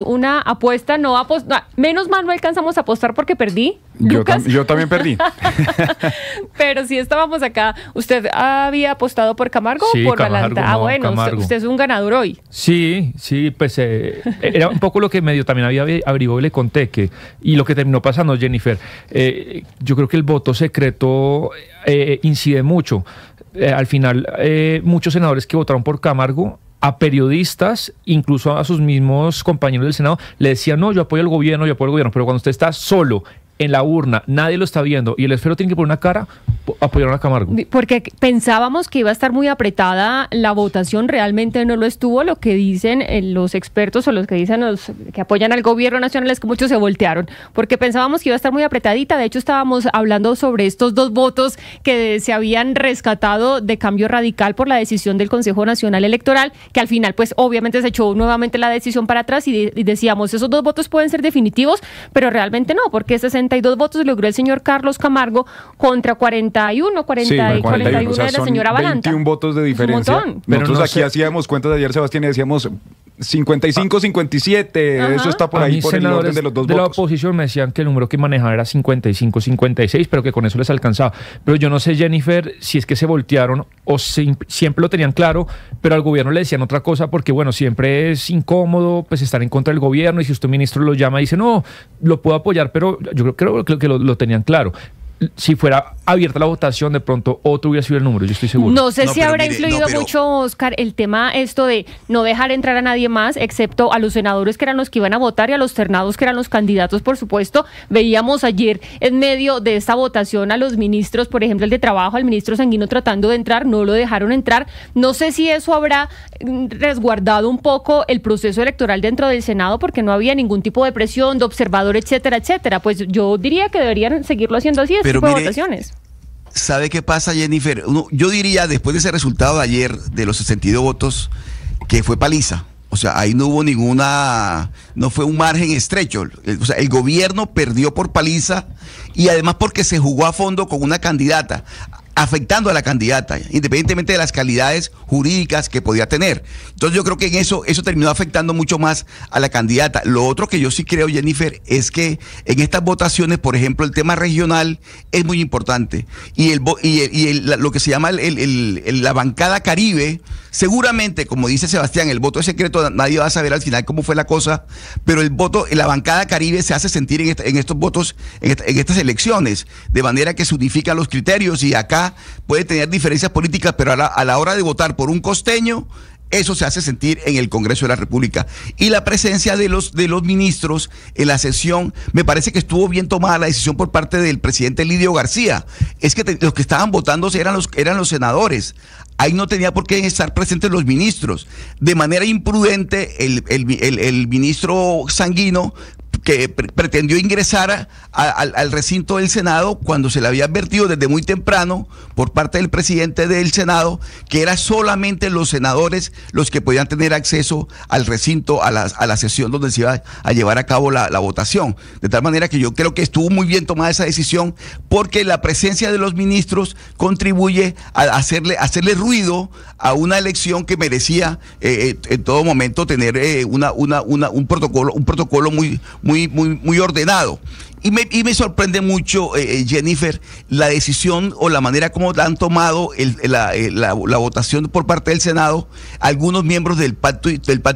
una apuesta, menos mal no alcanzamos a apostar porque perdí. Yo también perdí. Pero sí estábamos acá. ¿Usted había apostado por Camargo sí, o por Camargo, Balanta? Bueno, usted es un ganador hoy. Sí, pues era un poco lo que medio también había averiguado y le conté y lo que terminó pasando, Jennifer. Yo creo que el voto secreto incide mucho. Al final, muchos senadores que votaron por Camargo, a periodistas, incluso a sus mismos compañeros del Senado, le decían, no, yo apoyo al gobierno, pero cuando usted está solo en la urna, nadie lo está viendo y el esfero tiene que poner una cara, apoyaron a Camargo. Porque pensábamos que iba a estar muy apretada la votación, realmente no lo estuvo. Lo que dicen los expertos o los que dicen los que apoyan al gobierno nacional es que muchos se voltearon, porque pensábamos que iba a estar muy apretadita. De hecho, estábamos hablando sobre estos dos votos que se habían rescatado de Cambio Radical por la decisión del Consejo Nacional Electoral, que al final, pues obviamente se echó nuevamente la decisión para atrás y decíamos, esos dos votos pueden ser definitivos, pero realmente no, porque 62 votos logró el señor Carlos Camargo contra 41 de la señora Balanta. 21 votos de diferencia. Nosotros aquí hacíamos cuentas ayer, Sebastián, y decíamos 55, 57, ajá. Eso está por ahí, por el orden de los dos votos. De la oposición me decían que el número que manejaban era 55, 56, pero que con eso les alcanzaba. Pero yo no sé, Jennifer, si es que se voltearon o siempre lo tenían claro, pero al gobierno le decían otra cosa, porque bueno, siempre es incómodo pues estar en contra del gobierno, y si usted ministro lo llama y dice, no, lo puedo apoyar, pero yo creo que lo tenían claro. Si fuera abierta la votación, de pronto otro hubiera sido el número, yo estoy seguro. No sé si habrá influido mucho, Oscar, el tema esto de no dejar entrar a nadie más, excepto a los senadores que eran los que iban a votar y a los ternados que eran los candidatos, por supuesto. Veíamos ayer en medio de esta votación a los ministros, por ejemplo, el de Trabajo, al ministro Sanguino tratando de entrar, no lo dejaron entrar. No sé si eso habrá resguardado un poco el proceso electoral dentro del Senado, porque no había ningún tipo de presión, de observador, etcétera, etcétera. Pues yo diría que deberían seguirlo haciendo así. Pero tipo de mire, votaciones. ¿Sabe qué pasa, Jennifer? Yo diría, después de ese resultado de ayer, de los 62 votos, que fue paliza. O sea, ahí no hubo no fue un margen estrecho. O sea, el gobierno perdió por paliza, y además porque se jugó a fondo con una candidata, afectando a la candidata, independientemente de las calidades jurídicas que podía tener. Entonces yo creo que en eso terminó afectando mucho más a la candidata. Lo otro que yo sí creo, Jennifer, es que en estas votaciones, por ejemplo, el tema regional es muy importante. Y lo que se llama la bancada Caribe, seguramente, como dice Sebastián, el voto es secreto, nadie va a saber al final cómo fue la cosa, pero la bancada Caribe se hace sentir en estos votos, en estas elecciones, de manera que se unifican los criterios, y acá puede tener diferencias políticas, pero a la hora de votar por un costeño, eso se hace sentir en el Congreso de la República. Y la presencia de los ministros en la sesión, me parece que estuvo bien tomada la decisión por parte del presidente Lidio García. Es que los que estaban votando eran los senadores. Ahí no tenía por qué estar presentes los ministros. De manera imprudente, el ministro Sanguino, que pretendió ingresar al recinto del Senado, cuando se le había advertido desde muy temprano por parte del presidente del Senado que era solamente los senadores los que podían tener acceso al recinto, a la sesión donde se iba a llevar a cabo la votación. De tal manera que yo creo que estuvo muy bien tomada esa decisión, porque la presencia de los ministros contribuye a hacerle ruido a una elección que merecía en todo momento tener un protocolo muy ordenado. Y me sorprende mucho, Jennifer, la decisión o la manera como han tomado la votación por parte del Senado algunos miembros del pacto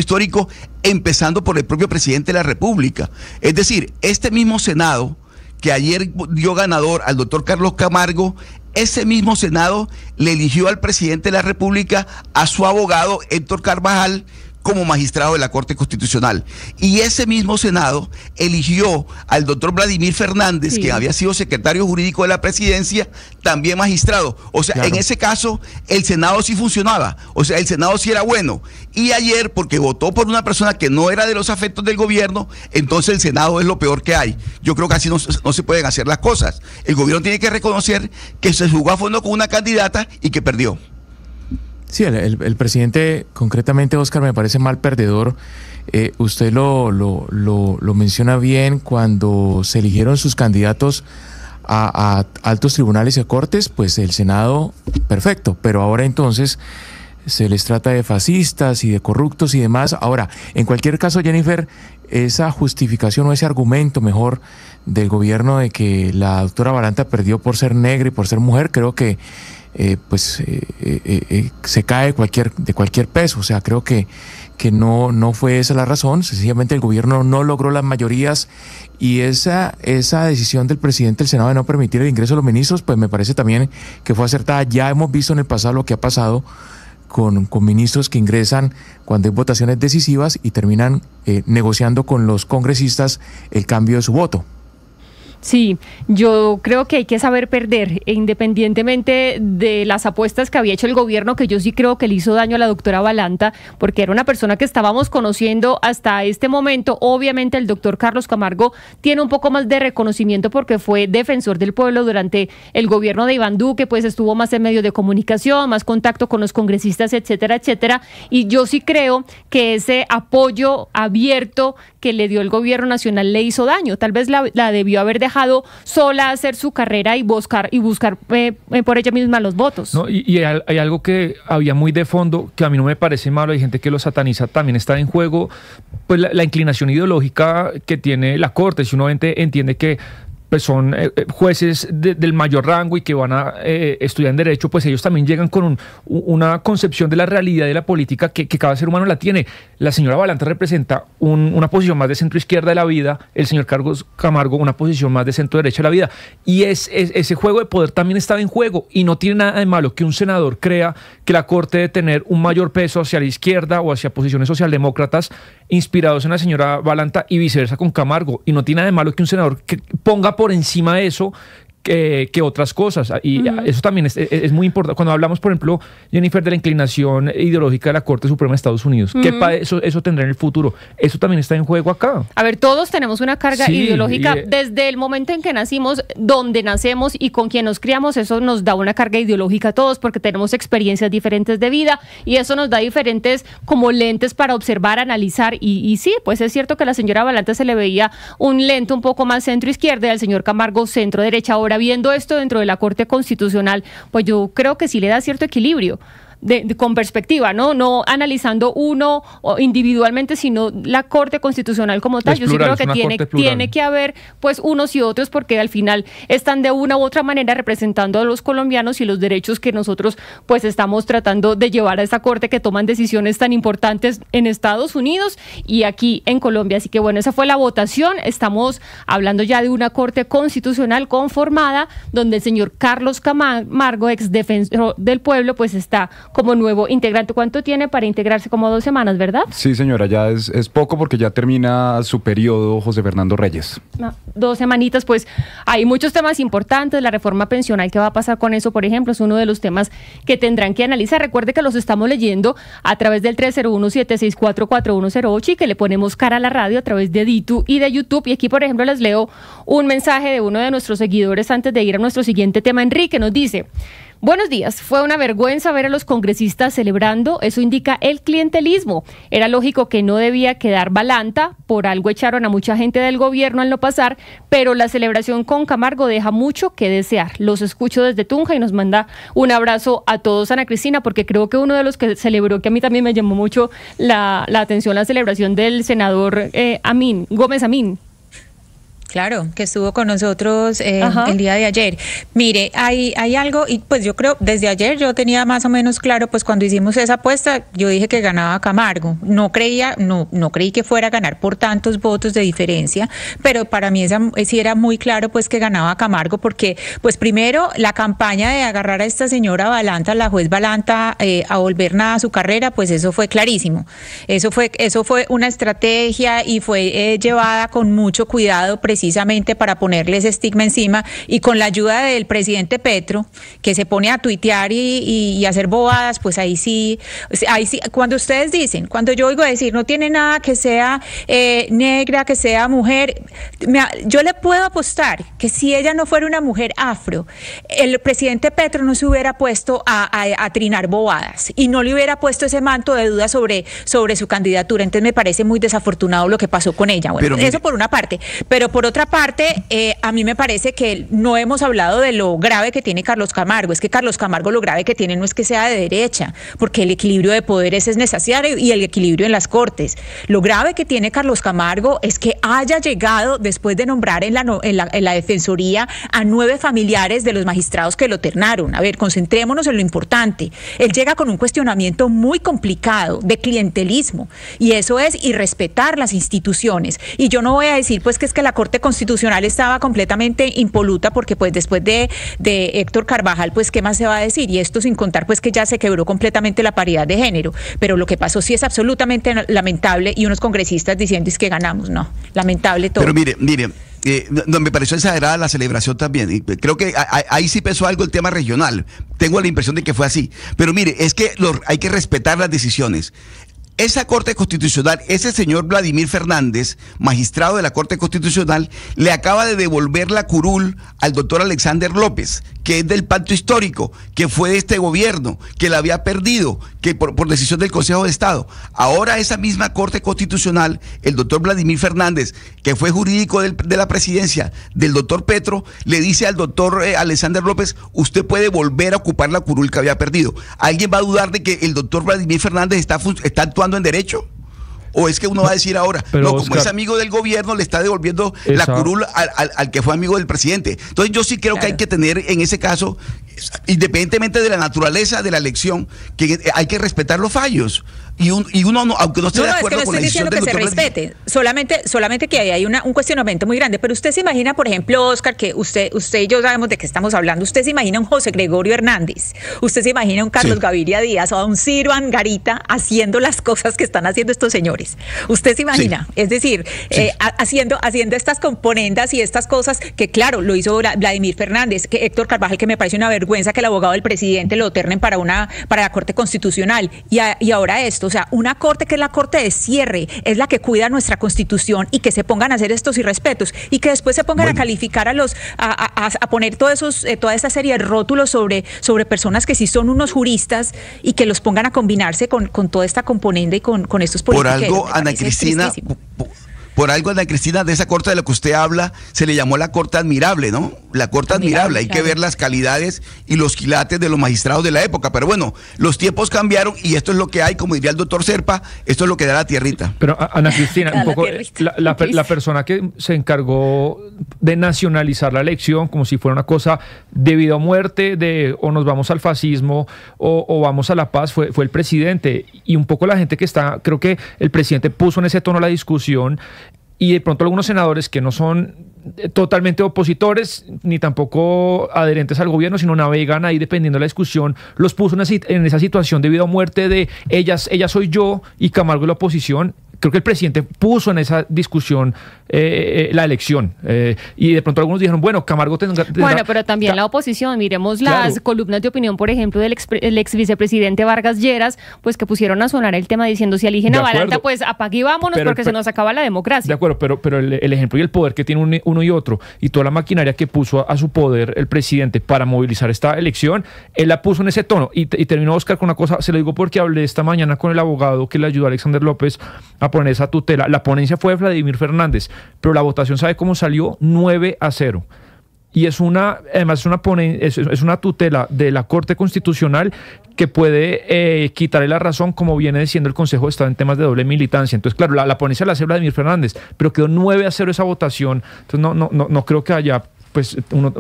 histórico, empezando por el propio presidente de la República. Es decir, este mismo Senado que ayer dio ganador al doctor Carlos Camargo, ese mismo Senado le eligió al presidente de la República, a su abogado Héctor Carvajal, como magistrado de la Corte Constitucional. Y ese mismo Senado eligió al doctor Vladimir Fernández, sí, que había sido secretario jurídico de la presidencia, también magistrado. O sea, claro, en ese caso, el Senado sí funcionaba. O sea, el Senado sí era bueno. Y ayer, porque votó por una persona que no era de los afectos del gobierno, entonces el Senado es lo peor que hay. Yo creo que así no se pueden hacer las cosas. El gobierno tiene que reconocer que se jugó a fondo con una candidata y que perdió. Sí, el presidente, concretamente, Oscar, me parece mal perdedor. Usted lo menciona bien, cuando se eligieron sus candidatos a altos tribunales y a cortes, pues el Senado, perfecto, pero ahora entonces se les trata de fascistas y de corruptos y demás. Ahora, en cualquier caso, Jennifer, esa justificación o ese argumento mejor del gobierno de que la doctora Balanta perdió por ser negra y por ser mujer, creo que se cae de cualquier peso. O sea, creo que no fue esa la razón. Sencillamente el gobierno no logró las mayorías, y esa decisión del presidente del Senado de no permitir el ingreso de los ministros, pues me parece también que fue acertada. Ya hemos visto en el pasado lo que ha pasado con ministros que ingresan cuando hay votaciones decisivas y terminan negociando con los congresistas el cambio de su voto. Sí, yo creo que hay que saber perder, independientemente de las apuestas que había hecho el gobierno, que yo sí creo que le hizo daño a la doctora Balanta, porque era una persona que estábamos conociendo hasta este momento. Obviamente el doctor Carlos Camargo tiene un poco más de reconocimiento porque fue defensor del pueblo durante el gobierno de Iván Duque, pues estuvo más en medios de comunicación, más contacto con los congresistas, etcétera, etcétera. Y yo sí creo que ese apoyo abierto que le dio el gobierno nacional le hizo daño. Tal vez la debió haber dejado sola hacer su carrera y buscar por ella misma los votos. No, y hay algo que había muy de fondo que a mí no me parece malo. Hay gente que lo sataniza. También está en juego pues la inclinación ideológica que tiene la Corte. Si uno entiende que pues son jueces del mayor rango y que van a estudiar en Derecho, pues ellos también llegan con una concepción de la realidad de la política que cada ser humano la tiene. La señora Balanta representa una posición más de centro-izquierda de la vida, el señor Carlos Camargo una posición más de centro-derecha de la vida, y ese juego de poder también estaba en juego, y no tiene nada de malo que un senador crea que la Corte debe tener un mayor peso hacia la izquierda o hacia posiciones socialdemócratas inspirados en la señora Balanta y viceversa con Camargo, y no tiene nada de malo que un senador que ponga por encima de eso que otras cosas, y eso también es muy importante. Cuando hablamos, por ejemplo, Jennifer, de la inclinación ideológica de la Corte Suprema de Estados Unidos, ¿qué eso tendrá en el futuro? Eso también está en juego acá. A ver, todos tenemos una carga ideológica desde el momento en que nacimos, donde nacemos y con quien nos criamos. Eso nos da una carga ideológica a todos porque tenemos experiencias diferentes de vida, y eso nos da diferentes como lentes para observar, analizar, y sí, pues es cierto que a la señora Balanta se le veía un lente un poco más centro-izquierda y al señor Camargo centro-derecha. Ahora, viendo esto dentro de la Corte Constitucional, pues yo creo que sí le da cierto equilibrio. Con perspectiva, no analizando uno individualmente, sino la Corte Constitucional como tal. Yo sí creo que tiene que haber pues unos y otros, porque al final están de una u otra manera representando a los colombianos y los derechos que nosotros pues estamos tratando de llevar a esta Corte, que toman decisiones tan importantes en Estados Unidos y aquí en Colombia. Así que bueno, esa fue la votación. Estamos hablando ya de una Corte Constitucional conformada, donde el señor Carlos Camargo, ex defensor del pueblo, pues está como nuevo integrante. ¿Cuánto tiene para integrarse? Como 2 semanas, ¿verdad? Sí, señora, ya es poco, porque ya termina su periodo José Fernando Reyes. 2 semanitas, pues hay muchos temas importantes. La reforma pensional, ¿qué va a pasar con eso? Por ejemplo, es uno de los temas que tendrán que analizar. Recuerde que los estamos leyendo a través del 301-764-4108 y que le ponemos cara a la radio a través de Ditu y de YouTube. Y aquí, por ejemplo, les leo un mensaje de uno de nuestros seguidores antes de ir a nuestro siguiente tema. Enrique nos dice: buenos días, fue una vergüenza ver a los congresistas celebrando, eso indica el clientelismo. Era lógico que no debía quedar Balanta, por algo echaron a mucha gente del gobierno al no pasar, pero la celebración con Camargo deja mucho que desear. Los escucho desde Tunja y nos manda un abrazo a todos, Ana Cristina, porque creo que uno de los que celebró, que a mí también me llamó mucho la atención, la celebración del senador Gómez Amín. Claro, que estuvo con nosotros el día de ayer. Mire, hay algo, y pues yo creo, desde ayer yo tenía más o menos claro, pues cuando hicimos esa apuesta, yo dije que ganaba Camargo. No creí que fuera a ganar por tantos votos de diferencia, pero para mí sí era muy claro pues que ganaba Camargo, porque pues primero la campaña de agarrar a esta señora Balanta, la juez Balanta, a volver nada a su carrera, pues eso fue clarísimo. Eso fue una estrategia y fue llevada con mucho cuidado, precisamente para ponerle ese estigma encima, y con la ayuda del presidente Petro, que se pone a tuitear y hacer bobadas, pues ahí sí, cuando ustedes dicen, cuando yo oigo decir, no tiene nada que sea negra, que sea mujer, yo le puedo apostar que si ella no fuera una mujer afro, el presidente Petro no se hubiera puesto a trinar bobadas y no le hubiera puesto ese manto de duda sobre su candidatura. Entonces me parece muy desafortunado lo que pasó con ella. Bueno, eso por una parte, pero por otra parte, a mí me parece que no hemos hablado de lo grave que tiene Carlos Camargo. Es que Carlos Camargo lo grave que tiene no es que sea de derecha, porque el equilibrio de poderes es necesario y el equilibrio en las Cortes. Lo grave que tiene Carlos Camargo es que haya llegado, después de nombrar en la Defensoría a 9 familiares de los magistrados que lo ternaron. A ver, concentrémonos en lo importante. Él llega con un cuestionamiento muy complicado de clientelismo, y eso es irrespetar las instituciones. Y yo no voy a decir pues que es que la Corte Constitucional estaba completamente impoluta, porque pues después de Héctor Carvajal, pues qué más se va a decir, y esto sin contar pues que ya se quebró completamente la paridad de género, pero lo que pasó sí es absolutamente lamentable, y unos congresistas diciendo es que ganamos, no, lamentable todo. Pero mire, no, me pareció exagerada la celebración también, y creo que ahí sí pesó algo el tema regional, tengo la impresión de que fue así, pero mire, es que hay que respetar las decisiones. Esa Corte Constitucional, ese señor Vladimir Fernández, magistrado de la Corte Constitucional, le acaba de devolver la curul al doctor Alexander López, que es del pacto histórico, que fue de este gobierno, que la había perdido, que por decisión del Consejo de Estado. Ahora esa misma Corte Constitucional, el doctor Vladimir Fernández, que fue jurídico de la presidencia del doctor Petro, le dice al doctor Alexander López, usted puede volver a ocupar la curul que había perdido. ¿Alguien va a dudar de que el doctor Vladimir Fernández está actuando en derecho? ¿O es que uno va a decir ahora, pero no, como Oscar, es amigo del gobierno, le está devolviendo la curul al que fue amigo del presidente? Entonces yo sí creo que hay que tener en ese caso, independientemente de la naturaleza de la elección, que hay que respetar los fallos. Y uno no, aunque no esté de acuerdo con la decisión del doctor, no estoy diciendo que se respete, solamente que hay un cuestionamiento muy grande. Pero usted se imagina, por ejemplo, Oscar, que usted y yo sabemos de qué estamos hablando. Usted se imagina a un José Gregorio Hernández, usted se imagina a un Carlos Gaviria Díaz o a un Ciro Angarita haciendo las cosas que están haciendo estos señores. Usted se imagina, es decir, haciendo estas componendas y estas cosas que, claro, lo hizo Vladimir Fernández, que Héctor Carvajal, que me parece una vergüenza que el abogado del presidente lo ternen para la Corte Constitucional, y ahora esto. O sea, una corte que es la corte de cierre, es la que cuida nuestra Constitución, y que se pongan a hacer estos irrespetos y que después se pongan a calificar a poner toda esa serie de rótulos sobre personas que sí son unos juristas, y que los pongan a combinarse con toda esta componente y con estos políticos. Por algo, Ana Cristina, de esa corte de la que usted habla, se le llamó la Corte Admirable, ¿no? La Corte Admirable. Hay que ver las calidades y los quilates de los magistrados de la época. Pero bueno, los tiempos cambiaron y esto es lo que hay, como diría el doctor Serpa, esto es lo que da la tierrita. Pero Ana Cristina, un poco la persona que se encargó de nacionalizar la elección como si fuera una cosa de vida o muerte, o nos vamos al fascismo o vamos a la paz, fue el presidente. Y un poco la gente que está, creo que el presidente puso en ese tono la discusión. Y de pronto algunos senadores que no son totalmente opositores ni tampoco adherentes al gobierno, sino navegan ahí dependiendo de la discusión, los puso en esa situación de vida o muerte, de ella soy yo y Camargo es la oposición. Creo que el presidente puso en esa discusión la elección, y de pronto algunos dijeron, bueno, Camargo tendrá... Bueno, pero también la oposición, miremos las columnas de opinión, por ejemplo, del ex vicepresidente Vargas Lleras, pues que pusieron a sonar el tema diciendo, si eligen a Valanta, pues apague y vámonos, porque se nos acaba la democracia. De acuerdo, pero el ejemplo y el poder que tiene uno y otro, y toda la maquinaria que puso a su poder el presidente para movilizar esta elección, él la puso en ese tono. Y terminó, Oscar, con una cosa, se lo digo porque hablé esta mañana con el abogado que le ayudó a Alexander López a poner esa tutela. La ponencia fue de Vladimir Fernández, pero la votación, ¿sabe cómo salió? 9-0. Y es una tutela de la Corte Constitucional que puede quitarle la razón, como viene diciendo el Consejo de Estado en temas de doble militancia. Entonces, claro, la ponencia la hace Vladimir Fernández, pero quedó 9-0 esa votación. Entonces, no creo que haya pues uno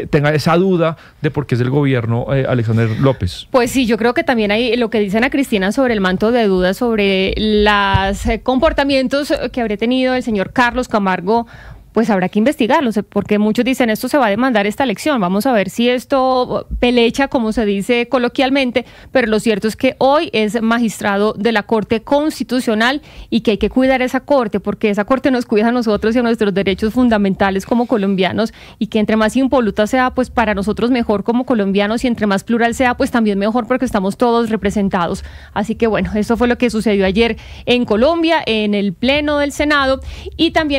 tenga esa duda de por qué es del gobierno Alexander López. Pues sí, yo creo que también hay lo que dice Ana Cristina sobre el manto de dudas sobre los comportamientos que habría tenido el señor Carlos Camargo. Pues habrá que investigarlo, porque muchos dicen esto se va a demandar esta elección, vamos a ver si esto pelecha, como se dice coloquialmente, pero lo cierto es que hoy es magistrado de la Corte Constitucional y que hay que cuidar esa Corte, porque esa Corte nos cuida a nosotros y a nuestros derechos fundamentales como colombianos, y que entre más impoluta sea, pues para nosotros mejor como colombianos, y entre más plural sea, pues también mejor, porque estamos todos representados. Así que bueno, eso fue lo que sucedió ayer en Colombia, en el Pleno del Senado, y también